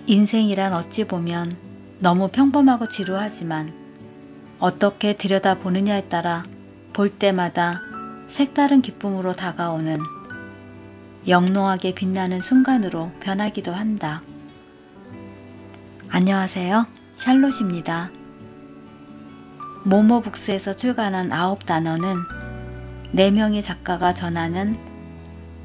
인생이란 어찌 보면 너무 평범하고 지루하지만 어떻게 들여다보느냐에 따라 볼 때마다 색다른 기쁨으로 다가오는 영롱하게 빛나는 순간으로 변하기도 한다. 안녕하세요. 샬롯입니다. 모모북스에서 출간한 9단어는 4명의 작가가 전하는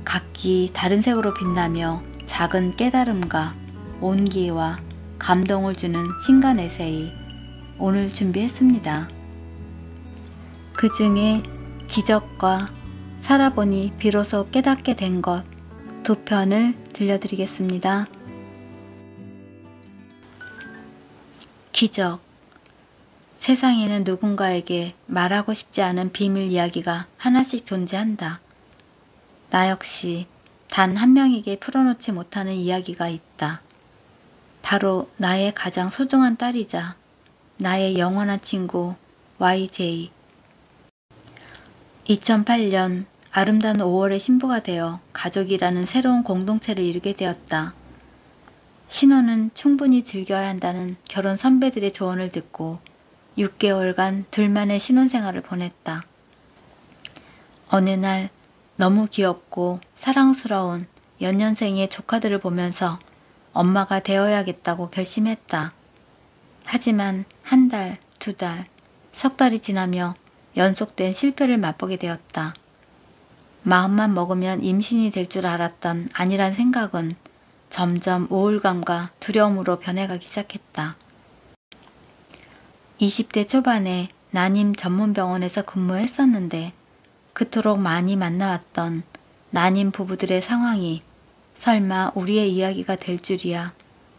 각기 다른 색으로 빛나며 작은 깨달음과 온기와 감동을 주는 신간 에세이 오늘 준비했습니다. 그 중에 기적과 살아보니 비로소 깨닫게 된 것 2편을 들려드리겠습니다. 기적. 세상에는 누군가에게 말하고 싶지 않은 비밀 이야기가 하나씩 존재한다. 나 역시 단 한 명에게 풀어놓지 못하는 이야기가 있다. 바로 나의 가장 소중한 딸이자 나의 영원한 친구 YJ. 2008년 아름다운 5월의 신부가 되어 가족이라는 새로운 공동체를 이루게 되었다. 신혼은 충분히 즐겨야 한다는 결혼 선배들의 조언을 듣고 6개월간 둘만의 신혼생활을 보냈다. 어느 날 너무 귀엽고 사랑스러운 연년생의 조카들을 보면서 엄마가 되어야겠다고 결심했다. 하지만 1달, 2달, 석 달이 지나며 연속된 실패를 맛보게 되었다. 마음만 먹으면 임신이 될 줄 알았던 아니란 생각은 점점 우울감과 두려움으로 변해가기 시작했다. 20대 초반에 난임 전문병원에서 근무했었는데 그토록 많이 만나왔던 난임 부부들의 상황이 설마 우리의 이야기가 될 줄이야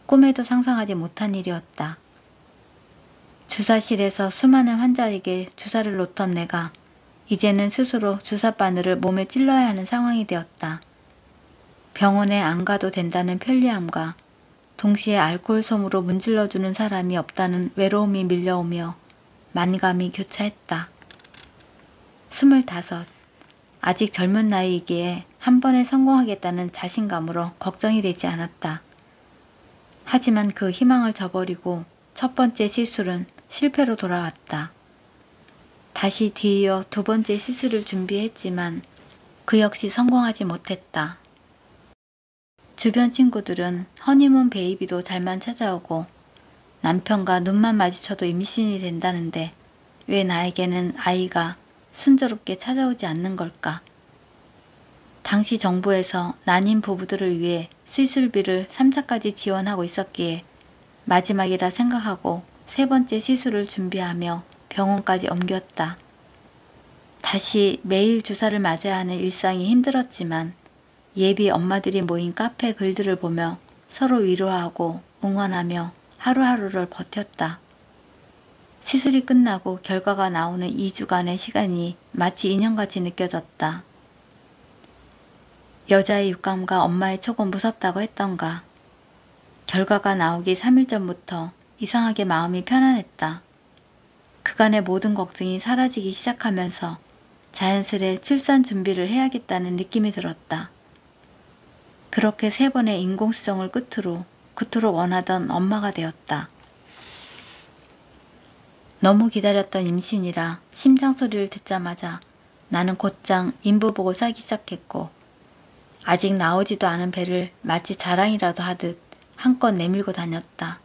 꿈에도 상상하지 못한 일이었다. 주사실에서 수많은 환자에게 주사를 놓던 내가 이제는 스스로 주사 바늘을 몸에 찔러야 하는 상황이 되었다. 병원에 안 가도 된다는 편리함과 동시에 알코올 솜으로 문질러주는 사람이 없다는 외로움이 밀려오며 만감이 교차했다. 25. 아직 젊은 나이이기에 한 번에 성공하겠다는 자신감으로 걱정이 되지 않았다. 하지만 그 희망을 저버리고 첫 번째 시술은 실패로 돌아왔다. 다시 뒤이어 2번째 시술을 준비했지만 그 역시 성공하지 못했다. 주변 친구들은 허니문 베이비도 잘만 찾아오고 남편과 눈만 마주쳐도 임신이 된다는데 왜 나에게는 아이가 순조롭게 찾아오지 않는 걸까? 당시 정부에서 난임 부부들을 위해 시술비를 3차까지 지원하고 있었기에 마지막이라 생각하고 3번째 시술을 준비하며 병원까지 옮겼다. 다시 매일 주사를 맞아야 하는 일상이 힘들었지만 예비 엄마들이 모인 카페 글들을 보며 서로 위로하고 응원하며 하루하루를 버텼다. 시술이 끝나고 결과가 나오는 2주간의 시간이 마치 2년같이 느껴졌다. 여자의 육감과 엄마의 촉은 무섭다고 했던가. 결과가 나오기 3일 전부터 이상하게 마음이 편안했다. 그간의 모든 걱정이 사라지기 시작하면서 자연스레 출산 준비를 해야겠다는 느낌이 들었다. 그렇게 3번의 인공수정을 끝으로 그토록 원하던 엄마가 되었다. 너무 기다렸던 임신이라 심장 소리를 듣자마자 나는 곧장 인부복을 싸기 시작했고 아직 나오지도 않은 배를 마치 자랑이라도 하듯 한껏 내밀고 다녔다.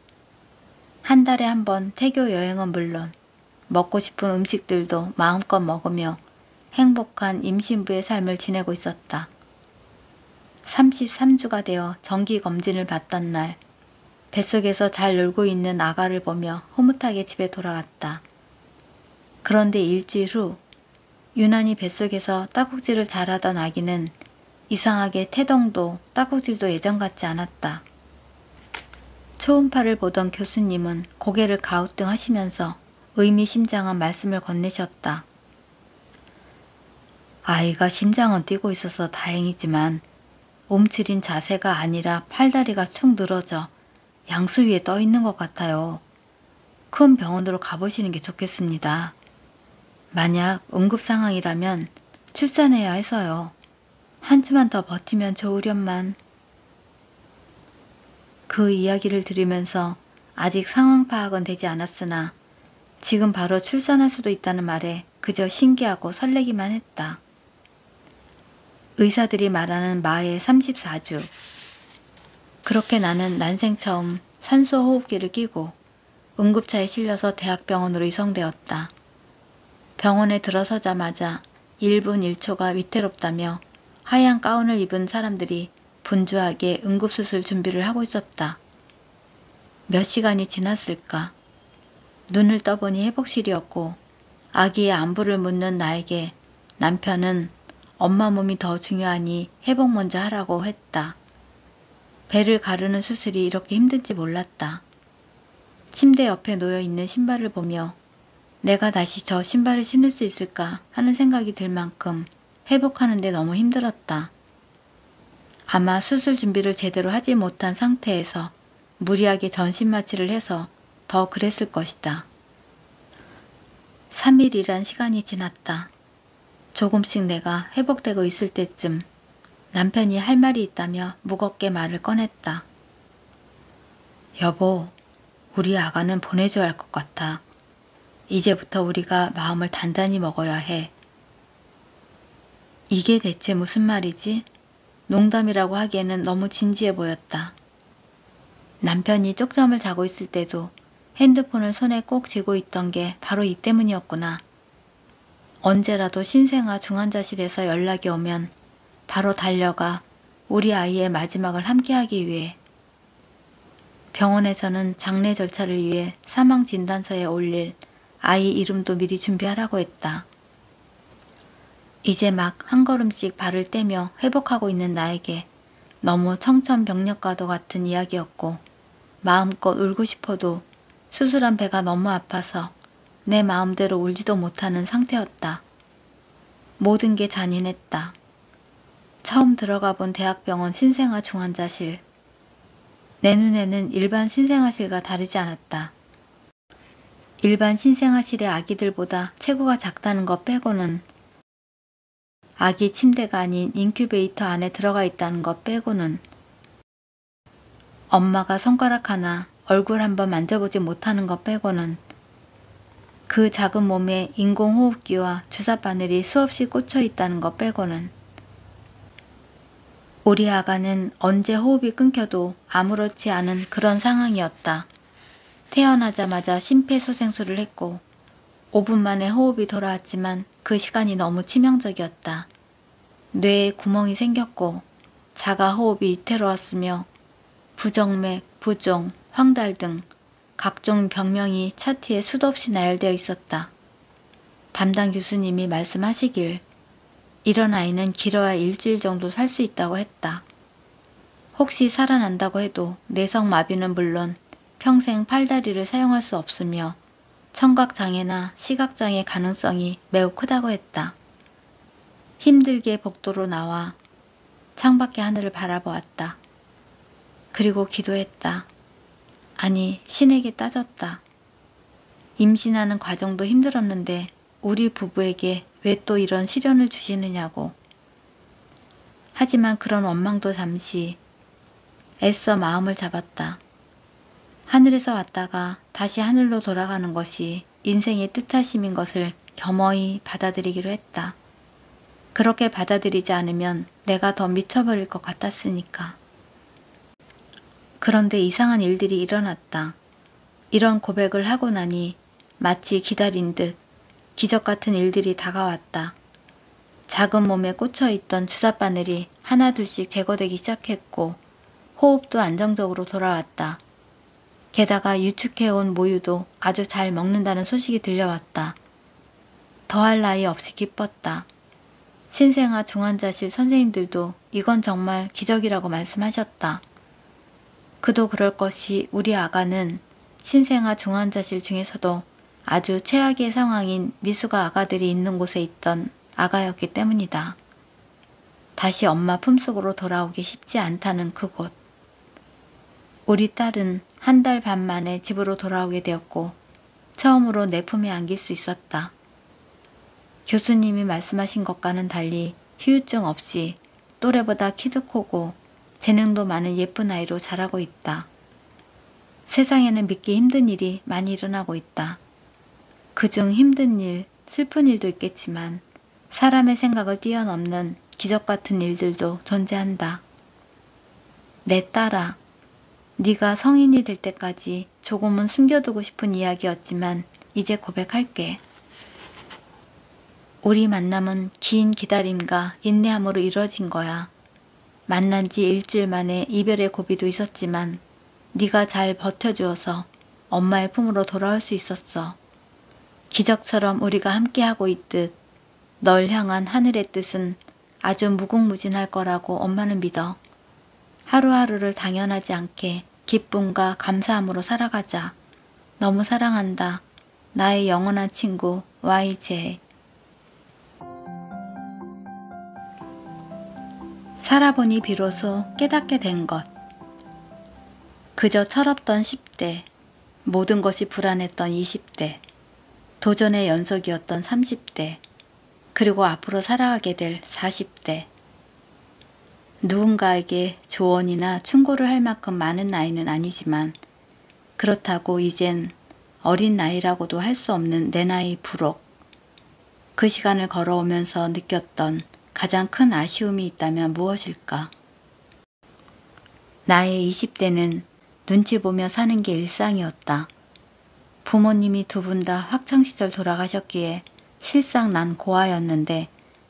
1달에 한 번 태교 여행은 물론 먹고 싶은 음식들도 마음껏 먹으며 행복한 임신부의 삶을 지내고 있었다. 33주가 되어 정기검진을 받던 날 뱃속에서 잘 놀고 있는 아가를 보며 흐뭇하게 집에 돌아왔다. 그런데 일주일 후 유난히 뱃속에서 따국질을 잘하던 아기는 이상하게 태동도 따국질도 예전 같지 않았다. 초음파를 보던 교수님은 고개를 가우뚱하시면서 의미심장한 말씀을 건네셨다. 아이가 심장은 뛰고 있어서 다행이지만 움츠린 자세가 아니라 팔다리가 축 늘어져 양수 위에 떠 있는 것 같아요. 큰 병원으로 가보시는 게 좋겠습니다. 만약 응급 상황이라면 출산해야 해서요. 한 주만 더 버티면 좋으련만. 그 이야기를 들으면서 아직 상황 파악은 되지 않았으나 지금 바로 출산할 수도 있다는 말에 그저 신기하고 설레기만 했다. 의사들이 말하는 마의 34주. 그렇게 나는 난생 처음 산소호흡기를 끼고 응급차에 실려서 대학병원으로 이송되었다. 병원에 들어서자마자 1분 1초가 위태롭다며 하얀 가운을 입은 사람들이 분주하게 응급수술 준비를 하고 있었다. 몇 시간이 지났을까? 눈을 떠보니 회복실이었고 아기의 안부를 묻는 나에게 남편은 엄마 몸이 더 중요하니 회복 먼저 하라고 했다. 배를 가르는 수술이 이렇게 힘든지 몰랐다. 침대 옆에 놓여있는 신발을 보며 내가 다시 저 신발을 신을 수 있을까 하는 생각이 들 만큼 회복하는데 너무 힘들었다. 아마 수술 준비를 제대로 하지 못한 상태에서 무리하게 전신 마취를 해서 더 그랬을 것이다. 3일이란 시간이 지났다. 조금씩 내가 회복되고 있을 때쯤 남편이 할 말이 있다며 무겁게 말을 꺼냈다. 여보, 우리 아가는 보내줘야 할 것 같아. 이제부터 우리가 마음을 단단히 먹어야 해. 이게 대체 무슨 말이지? 농담이라고 하기에는 너무 진지해 보였다. 남편이 쪽잠을 자고 있을 때도 핸드폰을 손에 꼭 쥐고 있던 게 바로 이 때문이었구나. 언제라도 신생아 중환자실에서 연락이 오면 바로 달려가 우리 아이의 마지막을 함께하기 위해. 병원에서는 장례 절차를 위해 사망 진단서에 올릴 아이 이름도 미리 준비하라고 했다. 이제 막 한 걸음씩 발을 떼며 회복하고 있는 나에게 너무 청천벽력과도 같은 이야기였고 마음껏 울고 싶어도 수술한 배가 너무 아파서 내 마음대로 울지도 못하는 상태였다. 모든 게 잔인했다. 처음 들어가 본 대학병원 신생아 중환자실. 내 눈에는 일반 신생아실과 다르지 않았다. 일반 신생아실의 아기들보다 체구가 작다는 것 빼고는, 아기 침대가 아닌 인큐베이터 안에 들어가 있다는 것 빼고는, 엄마가 손가락 하나 얼굴 한번 만져보지 못하는 것 빼고는, 그 작은 몸에 인공호흡기와 주사바늘이 수없이 꽂혀 있다는 것 빼고는, 우리 아가는 언제 호흡이 끊겨도 아무렇지 않은 그런 상황이었다. 태어나자마자 심폐소생술을 했고 5분 만에 호흡이 돌아왔지만 그 시간이 너무 치명적이었다. 뇌에 구멍이 생겼고 자가 호흡이 위태로웠으며 부정맥, 부종, 황달 등 각종 병명이 차트에 수도 없이 나열되어 있었다. 담당 교수님이 말씀하시길 이런 아이는 길어야 일주일 정도 살 수 있다고 했다. 혹시 살아난다고 해도 내성마비는 물론 평생 팔다리를 사용할 수 없으며 청각장애나 시각장애 가능성이 매우 크다고 했다. 힘들게 복도로 나와 창밖의 하늘을 바라보았다. 그리고 기도했다. 아니, 신에게 따졌다. 임신하는 과정도 힘들었는데 우리 부부에게 왜 또 이런 시련을 주시느냐고. 하지만 그런 원망도 잠시 애써 마음을 잡았다. 하늘에서 왔다가 다시 하늘로 돌아가는 것이 인생의 뜻하심인 것을 겸허히 받아들이기로 했다. 그렇게 받아들이지 않으면 내가 더 미쳐버릴 것 같았으니까. 그런데 이상한 일들이 일어났다. 이런 고백을 하고 나니 마치 기다린 듯 기적 같은 일들이 다가왔다. 작은 몸에 꽂혀있던 주사바늘이 하나둘씩 제거되기 시작했고 호흡도 안정적으로 돌아왔다. 게다가 유축해온 모유도 아주 잘 먹는다는 소식이 들려왔다. 더할 나위 없이 기뻤다. 신생아 중환자실 선생님들도 이건 정말 기적이라고 말씀하셨다. 그도 그럴 것이 우리 아가는 신생아 중환자실 중에서도 아주 최악의 상황인 미숙아 아가들이 있는 곳에 있던 아가였기 때문이다. 다시 엄마 품속으로 돌아오기 쉽지 않다는 그곳. 우리 딸은 한 달 반 만에 집으로 돌아오게 되었고 처음으로 내 품에 안길 수 있었다. 교수님이 말씀하신 것과는 달리 후유증 없이 또래보다 키도 크고 재능도 많은 예쁜 아이로 자라고 있다. 세상에는 믿기 힘든 일이 많이 일어나고 있다. 그중 힘든 일, 슬픈 일도 있겠지만 사람의 생각을 뛰어넘는 기적 같은 일들도 존재한다. 내 딸아, 네가 성인이 될 때까지 조금은 숨겨두고 싶은 이야기였지만 이제 고백할게. 우리 만남은 긴 기다림과 인내함으로 이루어진 거야. 만난 지 일주일 만에 이별의 고비도 있었지만 네가 잘 버텨주어서 엄마의 품으로 돌아올 수 있었어. 기적처럼 우리가 함께하고 있듯 널 향한 하늘의 뜻은 아주 무궁무진할 거라고 엄마는 믿어. 하루하루를 당연하지 않게 기쁨과 감사함으로 살아가자. 너무 사랑한다. 나의 영원한 친구 YJ. 살아보니 비로소 깨닫게 된 것. 그저 철없던 10대, 모든 것이 불안했던 20대, 도전의 연속이었던 30대, 그리고 앞으로 살아가게 될 40대. 누군가에게 조언이나 충고를 할 만큼 많은 나이는 아니지만 그렇다고 이젠 어린 나이라고도 할 수 없는 내 나이 부록. 그 시간을 걸어오면서 느꼈던 가장 큰 아쉬움이 있다면 무엇일까? 나의 20대는 눈치 보며 사는 게 일상이었다. 부모님이 두 분 다 학창시절 돌아가셨기에 실상 난 고아였는데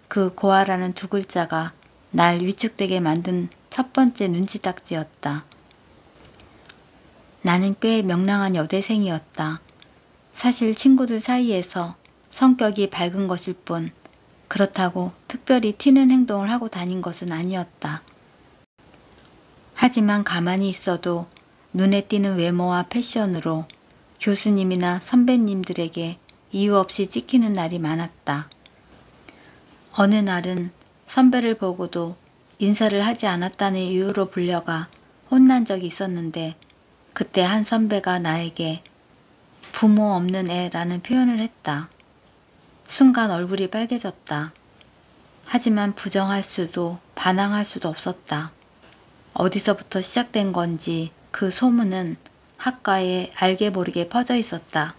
그 고아라는 두 글자가 날 위축되게 만든 첫 번째 눈치딱지였다. 나는 꽤 명랑한 여대생이었다. 사실 친구들 사이에서 성격이 밝은 것일 뿐 그렇다고 특별히 튀는 행동을 하고 다닌 것은 아니었다. 하지만 가만히 있어도 눈에 띄는 외모와 패션으로 교수님이나 선배님들에게 이유 없이 찍히는 날이 많았다. 어느 날은 선배를 보고도 인사를 하지 않았다는 이유로 불려가 혼난 적이 있었는데 그때 한 선배가 나에게 부모 없는 애라는 표현을 했다. 순간 얼굴이 빨개졌다. 하지만 부정할 수도 반항할 수도 없었다. 어디서부터 시작된 건지 그 소문은 학과에 알게 모르게 퍼져 있었다.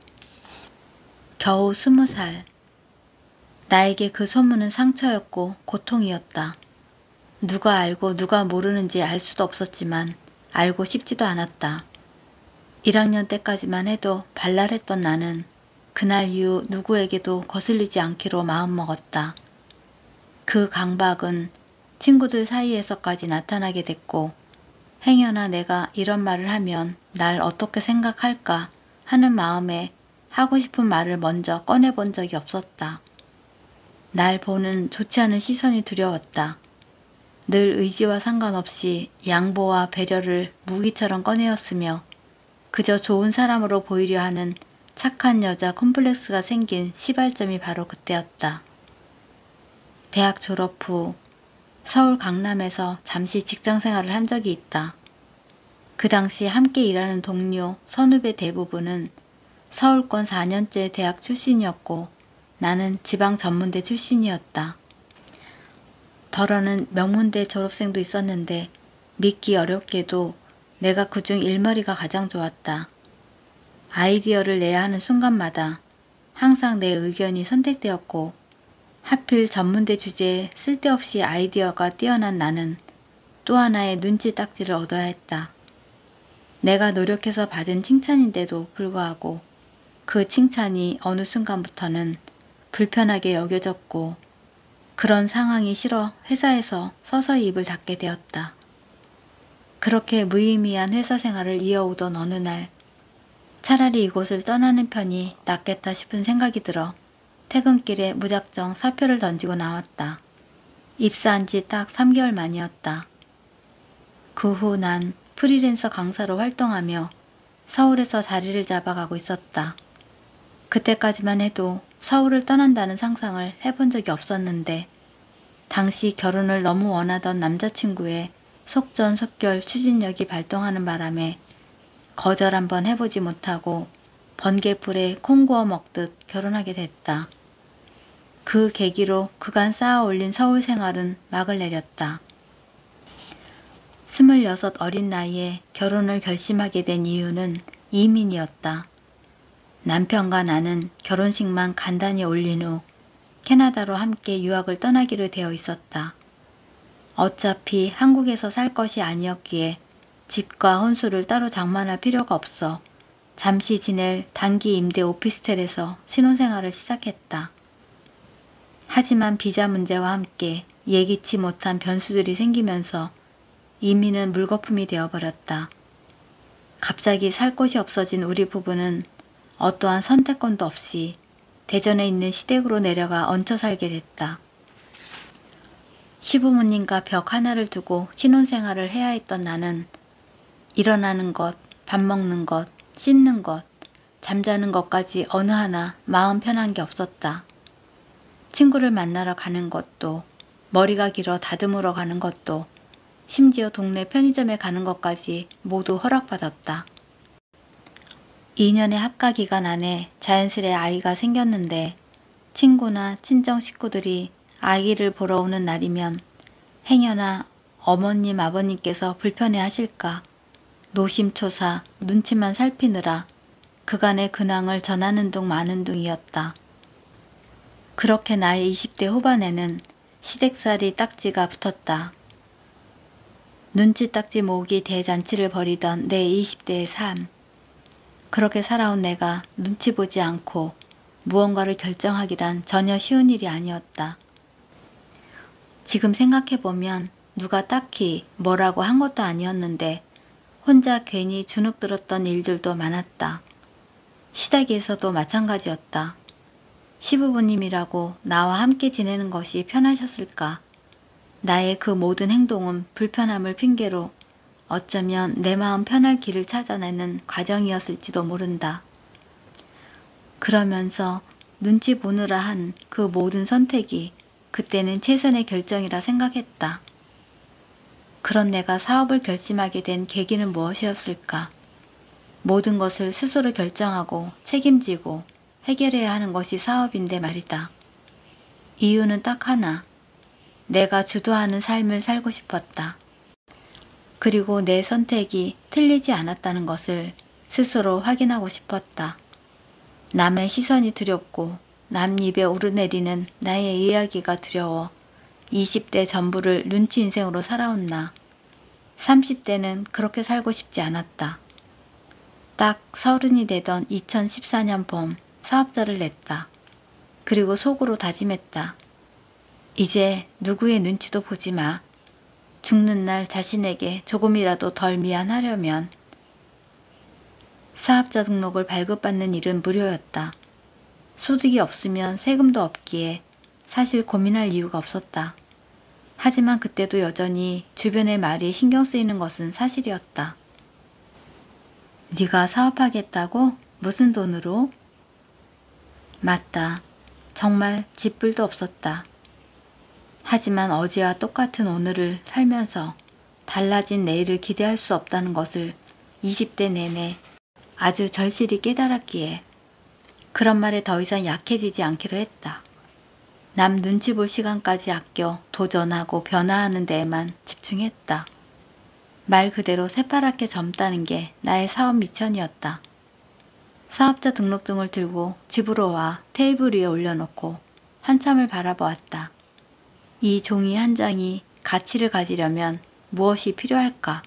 겨우 20살. 나에게 그 소문은 상처였고 고통이었다. 누가 알고 누가 모르는지 알 수도 없었지만 알고 싶지도 않았다. 1학년 때까지만 해도 발랄했던 나는 그날 이후 누구에게도 거슬리지 않기로 마음먹었다. 그 강박은 친구들 사이에서까지 나타나게 됐고 행여나 내가 이런 말을 하면 날 어떻게 생각할까 하는 마음에 하고 싶은 말을 먼저 꺼내본 적이 없었다. 날 보는 좋지 않은 시선이 두려웠다. 늘 의지와 상관없이 양보와 배려를 무기처럼 꺼내었으며 그저 좋은 사람으로 보이려 하는 착한 여자 콤플렉스가 생긴 시발점이 바로 그때였다. 대학 졸업 후 서울 강남에서 잠시 직장생활을 한 적이 있다. 그 당시 함께 일하는 동료, 선후배 대부분은 서울권 4년제 대학 출신이었고 나는 지방 전문대 출신이었다. 덜어는 명문대 졸업생도 있었는데 믿기 어렵게도 내가 그중 일머리가 가장 좋았다. 아이디어를 내야 하는 순간마다 항상 내 의견이 선택되었고 하필 전문대 주제에 쓸데없이 아이디어가 뛰어난 나는 또 하나의 눈치 딱지를 얻어야 했다. 내가 노력해서 받은 칭찬인데도 불구하고 그 칭찬이 어느 순간부터는 불편하게 여겨졌고 그런 상황이 싫어 회사에서 서서히 입을 닫게 되었다. 그렇게 무의미한 회사 생활을 이어오던 어느 날 차라리 이곳을 떠나는 편이 낫겠다 싶은 생각이 들어 퇴근길에 무작정 사표를 던지고 나왔다. 입사한 지 딱 3개월 만이었다. 그 후 난 프리랜서 강사로 활동하며 서울에서 자리를 잡아가고 있었다. 그때까지만 해도 서울을 떠난다는 상상을 해본 적이 없었는데 당시 결혼을 너무 원하던 남자친구의 속전속결 추진력이 발동하는 바람에 거절 한번 해보지 못하고 번개불에 콩 구워 먹듯 결혼하게 됐다. 그 계기로 그간 쌓아 올린 서울 생활은 막을 내렸다. 26 어린 나이에 결혼을 결심하게 된 이유는 이민이었다. 남편과 나는 결혼식만 간단히 올린 후 캐나다로 함께 유학을 떠나기로 되어 있었다. 어차피 한국에서 살 것이 아니었기에 집과 혼수를 따로 장만할 필요가 없어 잠시 지낼 단기 임대 오피스텔에서 신혼생활을 시작했다. 하지만 비자 문제와 함께 예기치 못한 변수들이 생기면서 이민은 물거품이 되어버렸다. 갑자기 살 곳이 없어진 우리 부부는 어떠한 선택권도 없이 대전에 있는 시댁으로 내려가 얹혀 살게 됐다. 시부모님과 벽 하나를 두고 신혼생활을 해야 했던 나는 일어나는 것, 밥 먹는 것, 씻는 것, 잠자는 것까지 어느 하나 마음 편한 게 없었다. 친구를 만나러 가는 것도, 머리가 길어 다듬으러 가는 것도, 심지어 동네 편의점에 가는 것까지 모두 허락받았다. 2년의 합가 기간 안에 자연스레 아이가 생겼는데 친구나 친정 식구들이 아기를 보러 오는 날이면 행여나 어머님 아버님께서 불편해 하실까 노심초사 눈치만 살피느라 그간의 근황을 전하는 둥 마는 둥이었다. 그렇게 나의 20대 후반에는 시댁살이 딱지가 붙었다. 눈치 딱지 모으기 대잔치를 벌이던 내 20대의 삶. 그렇게 살아온 내가 눈치 보지 않고 무언가를 결정하기란 전혀 쉬운 일이 아니었다. 지금 생각해보면 누가 딱히 뭐라고 한 것도 아니었는데 혼자 괜히 주눅 들었던 일들도 많았다. 시댁에서도 마찬가지였다. 시부모님이라고 나와 함께 지내는 것이 편하셨을까? 나의 그 모든 행동은 불편함을 핑계로 어쩌면 내 마음 편할 길을 찾아내는 과정이었을지도 모른다. 그러면서 눈치 보느라 한 그 모든 선택이 그때는 최선의 결정이라 생각했다. 그런 내가 사업을 결심하게 된 계기는 무엇이었을까? 모든 것을 스스로 결정하고 책임지고 해결해야 하는 것이 사업인데 말이다. 이유는 딱 하나. 내가 주도하는 삶을 살고 싶었다. 그리고 내 선택이 틀리지 않았다는 것을 스스로 확인하고 싶었다. 남의 시선이 두렵고 남 입에 오르내리는 나의 이야기가 두려워 20대 전부를 눈치 인생으로 살아온 나. 30대는 그렇게 살고 싶지 않았다. 딱 30이 되던 2014년 봄 사업자를 냈다. 그리고 속으로 다짐했다. 이제 누구의 눈치도 보지 마. 죽는 날 자신에게 조금이라도 덜 미안하려면 사업자 등록을 발급받는 일은 무료였다. 소득이 없으면 세금도 없기에 사실 고민할 이유가 없었다. 하지만 그때도 여전히 주변의 말이 신경 쓰이는 것은 사실이었다. 네가 사업하겠다고? 무슨 돈으로? 맞다. 정말 쥐뿔도 없었다. 하지만 어제와 똑같은 오늘을 살면서 달라진 내일을 기대할 수 없다는 것을 20대 내내 아주 절실히 깨달았기에 그런 말에 더 이상 약해지지 않기로 했다. 남 눈치 볼 시간까지 아껴 도전하고 변화하는 데에만 집중했다. 말 그대로 새파랗게 젊다는 게 나의 사업 미천이었다. 사업자 등록증을 들고 집으로 와 테이블 위에 올려놓고 한참을 바라보았다. 이 종이 한 장이 가치를 가지려면 무엇이 필요할까?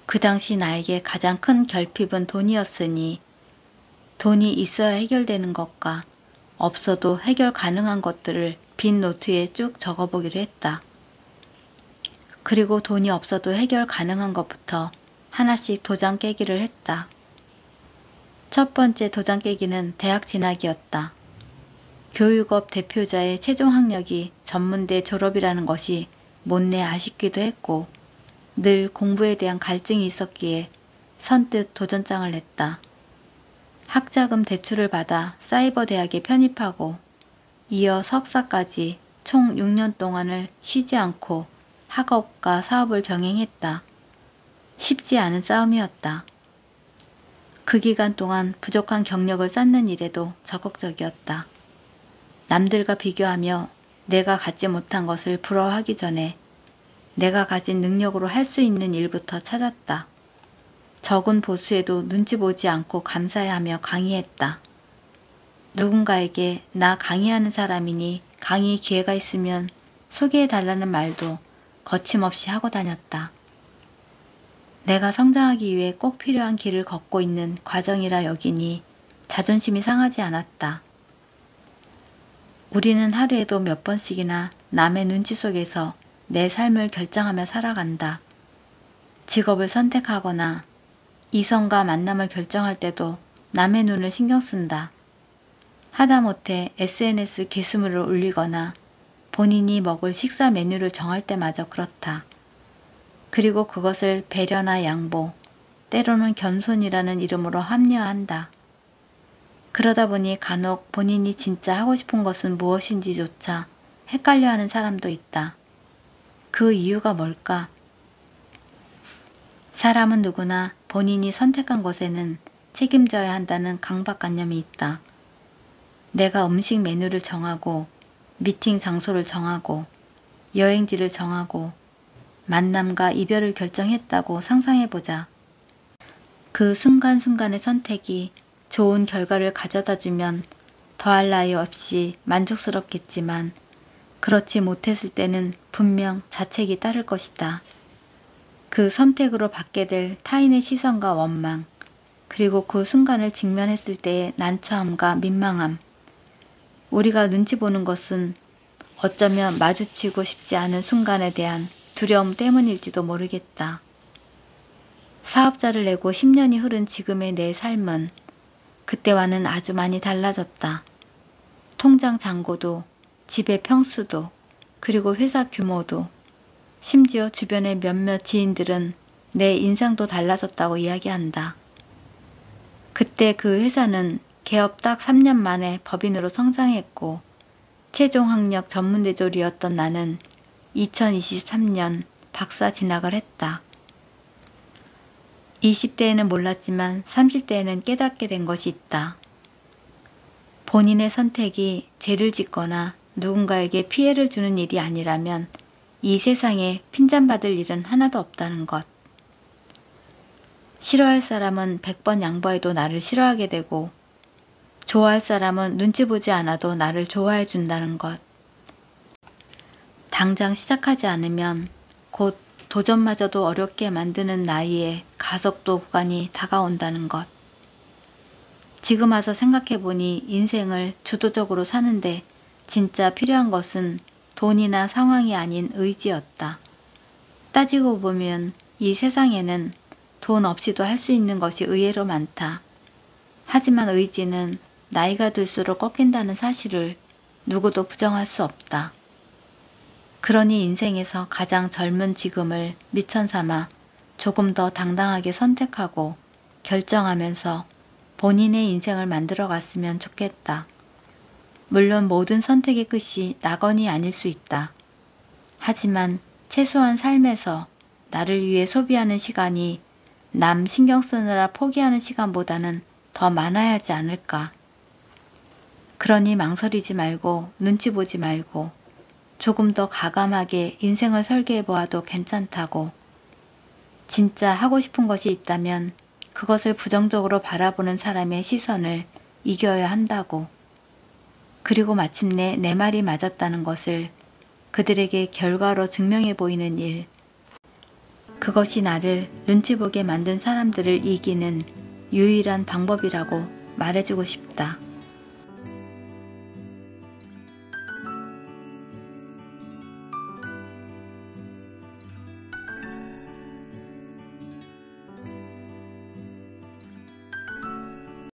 그 당시 나에게 가장 큰 결핍은 돈이었으니 돈이 있어야 해결되는 것과 없어도 해결 가능한 것들을 빈 노트에 쭉 적어보기로 했다. 그리고 돈이 없어도 해결 가능한 것부터 하나씩 도장 깨기를 했다. 첫 번째 도장 깨기는 대학 진학이었다. 교육업 대표자의 최종 학력이 전문대 졸업이라는 것이 못내 아쉽기도 했고 늘 공부에 대한 갈증이 있었기에 선뜻 도전장을 냈다. 학자금 대출을 받아 사이버 대학에 편입하고 이어 석사까지 총 6년 동안을 쉬지 않고 학업과 사업을 병행했다. 쉽지 않은 싸움이었다. 그 기간 동안 부족한 경력을 쌓는 일에도 적극적이었다. 남들과 비교하며 내가 갖지 못한 것을 부러워하기 전에 내가 가진 능력으로 할 수 있는 일부터 찾았다. 적은 보수에도 눈치 보지 않고 감사해 하며 강의했다. 누군가에게 나 강의하는 사람이니 강의 기회가 있으면 소개해달라는 말도 거침없이 하고 다녔다. 내가 성장하기 위해 꼭 필요한 길을 걷고 있는 과정이라 여기니 자존심이 상하지 않았다. 우리는 하루에도 몇 번씩이나 남의 눈치 속에서 내 삶을 결정하며 살아간다. 직업을 선택하거나 이성과 만남을 결정할 때도 남의 눈을 신경 쓴다. 하다못해 SNS 게시물을 올리거나 본인이 먹을 식사 메뉴를 정할 때마저 그렇다. 그리고 그것을 배려나 양보, 때로는 겸손이라는 이름으로 합리화한다. 그러다 보니 간혹 본인이 진짜 하고 싶은 것은 무엇인지조차 헷갈려하는 사람도 있다. 그 이유가 뭘까? 사람은 누구나 본인이 선택한 것에는 책임져야 한다는 강박관념이 있다. 내가 음식 메뉴를 정하고 미팅 장소를 정하고 여행지를 정하고 만남과 이별을 결정했다고 상상해보자. 그 순간순간의 선택이 좋은 결과를 가져다주면 더할 나위 없이 만족스럽겠지만 그렇지 못했을 때는 분명 자책이 따를 것이다. 그 선택으로 받게 될 타인의 시선과 원망, 그리고 그 순간을 직면했을 때의 난처함과 민망함. 우리가 눈치 보는 것은 어쩌면 마주치고 싶지 않은 순간에 대한 두려움 때문일지도 모르겠다. 사업자를 내고 10년이 흐른 지금의 내 삶은 그때와는 아주 많이 달라졌다. 통장 잔고도, 집의 평수도, 그리고 회사 규모도, 심지어 주변의 몇몇 지인들은 내 인상도 달라졌다고 이야기한다. 그때 그 회사는 개업 딱 3년 만에 법인으로 성장했고 최종 학력 전문대졸이었던 나는 2023년 박사 진학을 했다. 20대에는 몰랐지만 30대에는 깨닫게 된 것이 있다. 본인의 선택이 죄를 짓거나 누군가에게 피해를 주는 일이 아니라면 이 세상에 핀잔받을 일은 하나도 없다는 것. 싫어할 사람은 100번 양보해도 나를 싫어하게 되고 좋아할 사람은 눈치 보지 않아도 나를 좋아해 준다는 것. 당장 시작하지 않으면 곧 도전마저도 어렵게 만드는 나이에 가속도 구간이 다가온다는 것. 지금 와서 생각해보니 인생을 주도적으로 사는데 진짜 필요한 것은 돈이나 상황이 아닌 의지였다. 따지고 보면 이 세상에는 돈 없이도 할 수 있는 것이 의외로 많다. 하지만 의지는 나이가 들수록 꺾인다는 사실을 누구도 부정할 수 없다. 그러니 인생에서 가장 젊은 지금을 미천 삼아 조금 더 당당하게 선택하고 결정하면서 본인의 인생을 만들어 갔으면 좋겠다. 물론 모든 선택의 끝이 낙원이 아닐 수 있다. 하지만 최소한 삶에서 나를 위해 소비하는 시간이 남 신경 쓰느라 포기하는 시간보다는 더 많아야 하지 않을까. 그러니 망설이지 말고 눈치 보지 말고 조금 더 가감하게 인생을 설계해 보아도 괜찮다고. 진짜 하고 싶은 것이 있다면 그것을 부정적으로 바라보는 사람의 시선을 이겨야 한다고. 그리고 마침내 내 말이 맞았다는 것을 그들에게 결과로 증명해 보이는 일. 그것이 나를 눈치 보게 만든 사람들을 이기는 유일한 방법이라고 말해주고 싶다.